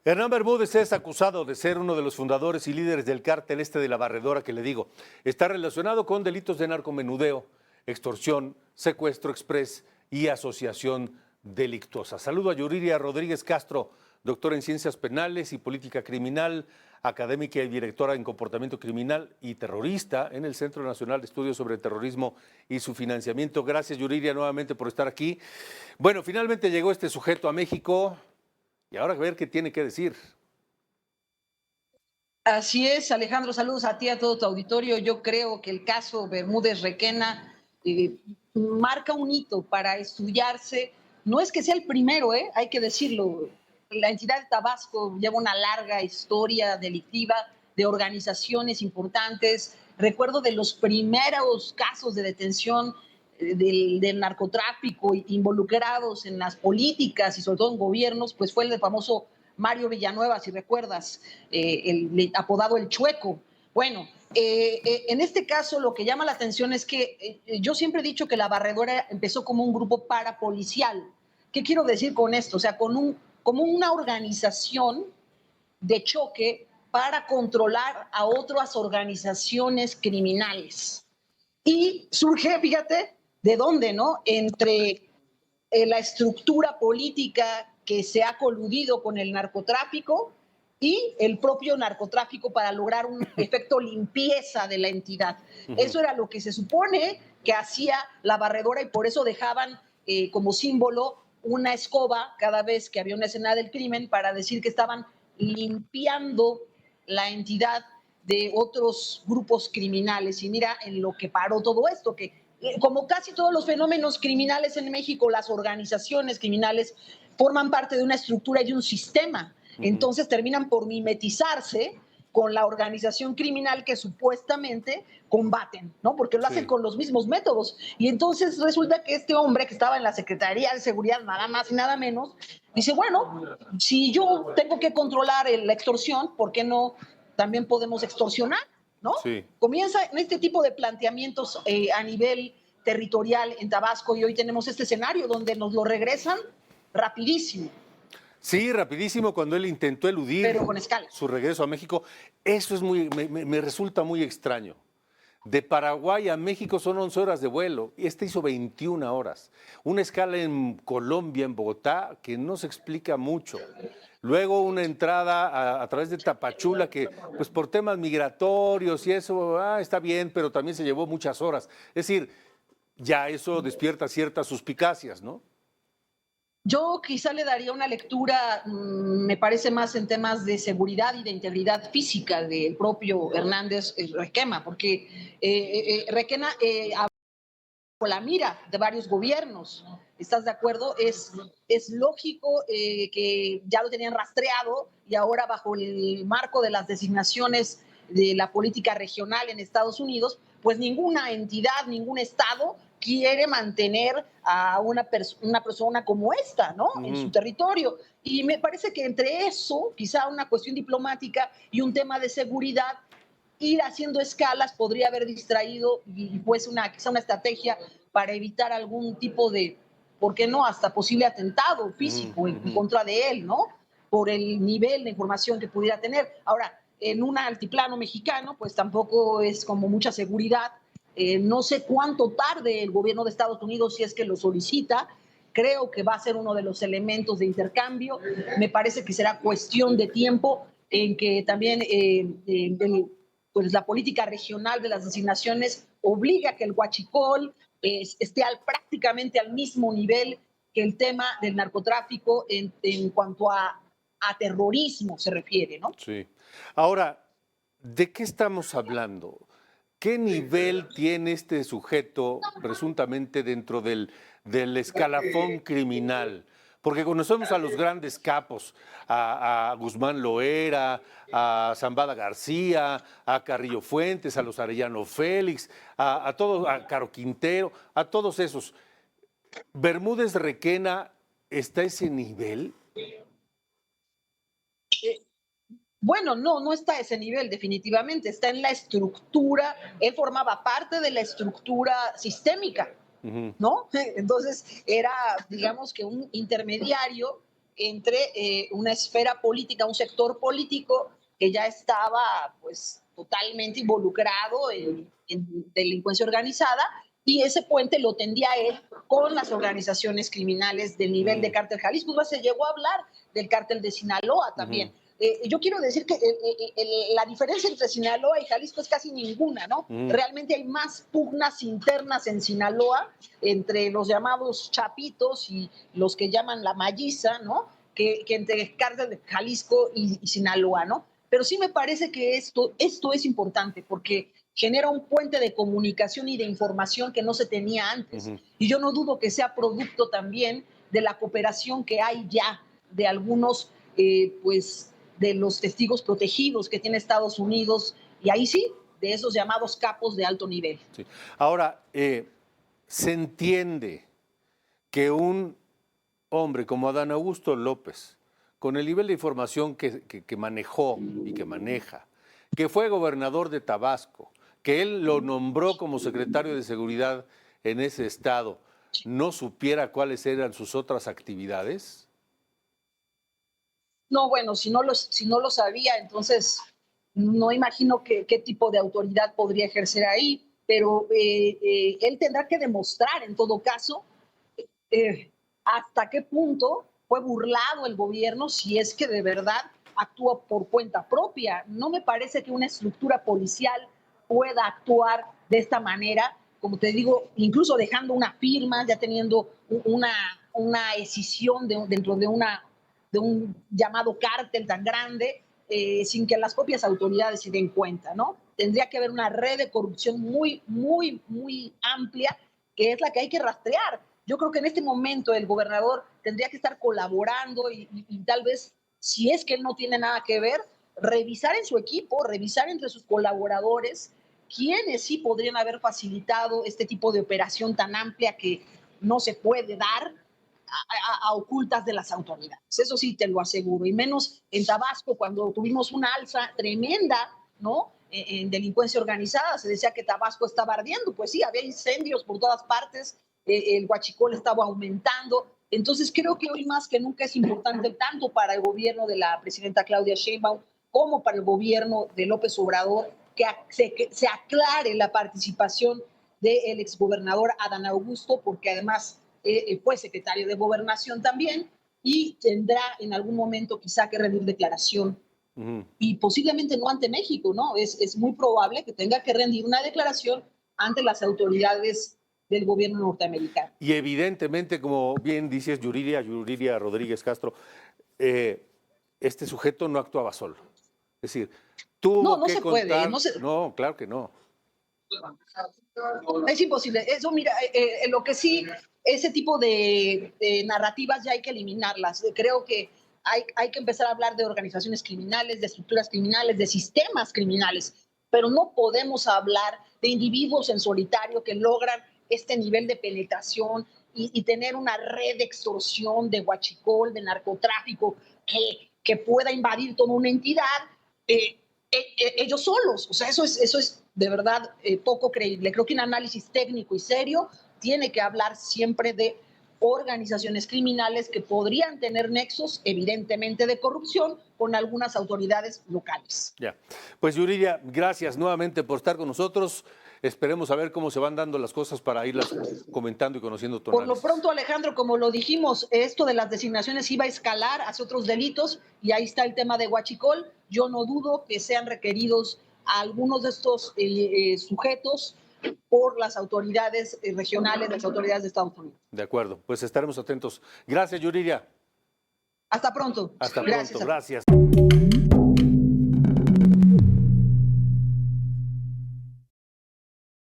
Hernán Bermúdez es acusado de ser uno de los fundadores y líderes del cártel de la Barredora que le digo. Está relacionado con delitos de narcomenudeo, extorsión, secuestro express y asociación delictuosa. Saludo a Yuriria Rodríguez Castro, doctora en Ciencias Penales y Política Criminal, académica y directora en Comportamiento Criminal y Terrorista en el Centro Nacional de Estudios sobre Terrorismo y su Financiamiento. Gracias, Yuriria, nuevamente por estar aquí. Bueno, finalmente llegó este sujeto a México. Y ahora a ver qué tiene que decir. Así es, Alejandro, saludos a ti, a todo tu auditorio. Yo creo que el caso Bermúdez Requena marca un hito para estudiarse. No es que sea el primero, hay que decirlo. La entidad de Tabasco lleva una larga historia delictiva de organizaciones importantes. Recuerdo de los primeros casos de detención del narcotráfico involucrados en las políticas y sobre todo en gobiernos, pues fue el famoso Mario Villanueva, si recuerdas, apodado el Chueco. Bueno, en este caso lo que llama la atención es que yo siempre he dicho que la Barredora empezó como un grupo parapolicial. ¿Qué quiero decir con esto? O sea, como una organización de choque para controlar a otras organizaciones criminales. Y surge, fíjate, ¿de dónde, no? Entre la estructura política que se ha coludido con el narcotráfico y el propio narcotráfico para lograr un efecto limpieza de la entidad. Eso era lo que se supone que hacía la Barredora y por eso dejaban como símbolo una escoba cada vez que había una escena del crimen para decir que estaban limpiando la entidad de otros grupos criminales. Y mira en lo que paró todo esto, que como casi todos los fenómenos criminales en México, las organizaciones criminales forman parte de una estructura y de un sistema. Entonces terminan por mimetizarse con la organización criminal que supuestamente combaten, ¿no? Porque lo hacen con los mismos métodos. Y entonces resulta que este hombre que estaba en la Secretaría de Seguridad, nada más y nada menos, dice, bueno, si yo tengo que controlar la extorsión, ¿por qué no también podemos extorsionar? ¿No? Sí. Comienza en este tipo de planteamientos a nivel territorial en Tabasco y hoy tenemos este escenario donde nos lo regresan rapidísimo. Sí, rapidísimo cuando él intentó eludir pero con escala. su regreso a México. Eso es me resulta muy extraño. De Paraguay a México son 11 horas de vuelo. Este hizo 21 horas. Una escala en Colombia, en Bogotá, que no se explica mucho. Luego una entrada a través de Tapachula que, pues por temas migratorios y eso, está bien, pero también se llevó muchas horas. Es decir, ya eso despierta ciertas suspicacias, ¿no? Yo quizá le daría una lectura, me parece más en temas de seguridad y de integridad física del propio Hernández Requena, porque Requena con la mira de varios gobiernos. ¿Estás de acuerdo? Es lógico que ya lo tenían rastreado y ahora bajo el marco de las designaciones de la política regional en Estados Unidos, pues ninguna entidad, ningún estado quiere mantener a una persona como esta, ¿no? En su territorio. Y me parece que entre eso, quizá una cuestión diplomática y un tema de seguridad, ir haciendo escalas podría haber distraído y pues quizá una estrategia para evitar algún tipo de, ¿por qué no?, hasta posible atentado físico en contra de él, ¿no? Por el nivel de información que pudiera tener. Ahora, en un altiplano mexicano, pues tampoco es como mucha seguridad. No sé cuánto tarde el gobierno de Estados Unidos, si es que lo solicita. Creo que va a ser uno de los elementos de intercambio. Me parece que será cuestión de tiempo en que también pues la política regional de las designaciones obliga a que el huachicol esté prácticamente al mismo nivel que el tema del narcotráfico en cuanto a terrorismo se refiere, ¿no? Sí. Ahora, ¿de qué estamos hablando? ¿Qué nivel tiene este sujeto presuntamente dentro del escalafón criminal? Porque conocemos a los grandes capos, a Guzmán Loera, a Zambada García, a Carrillo Fuentes, a los Arellano Félix, a todos, a Caro Quintero, a todos esos. ¿Bermúdez Requena está a ese nivel? Bueno, no está a ese nivel, definitivamente, está en la estructura, él formaba parte de la estructura sistémica, ¿no? Entonces era, digamos que un intermediario entre una esfera política, un sector político que ya estaba pues totalmente involucrado en delincuencia organizada, y ese puente lo tendía él con las organizaciones criminales del nivel de Cártel Jalisco. Pues se llegó a hablar del Cártel de Sinaloa también. Yo quiero decir que la diferencia entre Sinaloa y Jalisco es casi ninguna, ¿no? Realmente hay más pugnas internas en Sinaloa entre los llamados chapitos y los que llaman la malliza, ¿no? Que entre el Cártel de Jalisco y Sinaloa, ¿no? Pero sí me parece que esto es importante porque genera un puente de comunicación y de información que no se tenía antes. Y yo no dudo que sea producto también de la cooperación que hay ya de algunos, pues, de los testigos protegidos que tiene Estados Unidos, y ahí sí, de esos llamados capos de alto nivel. Sí. Ahora, se entiende que un hombre como Adán Augusto López, con el nivel de información que manejó y que maneja, que fue gobernador de Tabasco, que él lo nombró como secretario de Seguridad en ese estado, ¿no supiera cuáles eran sus otras actividades? No, bueno, si no lo sabía, entonces no imagino qué tipo de autoridad podría ejercer ahí, pero él tendrá que demostrar en todo caso hasta qué punto fue burlado el gobierno, si es que de verdad actúa por cuenta propia. No me parece que una estructura policial pueda actuar de esta manera, como te digo, incluso dejando una firma, ya teniendo una escisión dentro de un llamado cártel tan grande, sin que las propias autoridades se den cuenta, ¿no? Tendría que haber una red de corrupción muy, muy, muy amplia, que es la que hay que rastrear. Yo creo que en este momento el gobernador tendría que estar colaborando y tal vez, si es que él no tiene nada que ver, revisar en su equipo, revisar entre sus colaboradores quiénes sí podrían haber facilitado este tipo de operación tan amplia que no se puede dar a ocultas de las autoridades. Eso sí te lo aseguro. Y menos en Tabasco, cuando tuvimos una alza tremenda, ¿no? En delincuencia organizada, se decía que Tabasco estaba ardiendo. Pues sí, había incendios por todas partes, el huachicol estaba aumentando. Entonces creo que hoy más que nunca es importante tanto para el gobierno de la presidenta Claudia Sheinbaum como para el gobierno de López Obrador que se aclare la participación del exgobernador Adán Augusto, porque además fue secretario de Gobernación también y tendrá en algún momento quizá que rendir declaración. Y posiblemente no ante México, ¿no? Es muy probable que tenga que rendir una declaración ante las autoridades del gobierno norteamericano. Y evidentemente, como bien dices, Yuriria Rodríguez Castro, este sujeto no actuaba solo. Es decir, tuvo que contar... No, claro que no. Es imposible. Eso, mira, lo que sí, ese tipo de narrativas ya hay que eliminarlas. Creo que hay que empezar a hablar de organizaciones criminales, de estructuras criminales, de sistemas criminales, pero no podemos hablar de individuos en solitario que logran este nivel de penetración y tener una red de extorsión, de huachicol, de narcotráfico que pueda invadir toda una entidad ellos solos. O sea, eso es de verdad poco creíble. Creo que un análisis técnico y serio tiene que hablar siempre de organizaciones criminales que podrían tener nexos, evidentemente, de corrupción con algunas autoridades locales. Ya. Pues Yuriria, gracias nuevamente por estar con nosotros. Esperemos a ver cómo se van dando las cosas para irlas comentando y conociendo tu análisis. Por lo pronto, Alejandro, como lo dijimos, esto de las designaciones iba a escalar hacia otros delitos y ahí está el tema de huachicol. Yo no dudo que sean requeridos a algunos de estos sujetos por las autoridades regionales, las autoridades de Estados Unidos. De acuerdo, pues estaremos atentos. Gracias, Yuriria. Hasta pronto. Hasta pronto, gracias.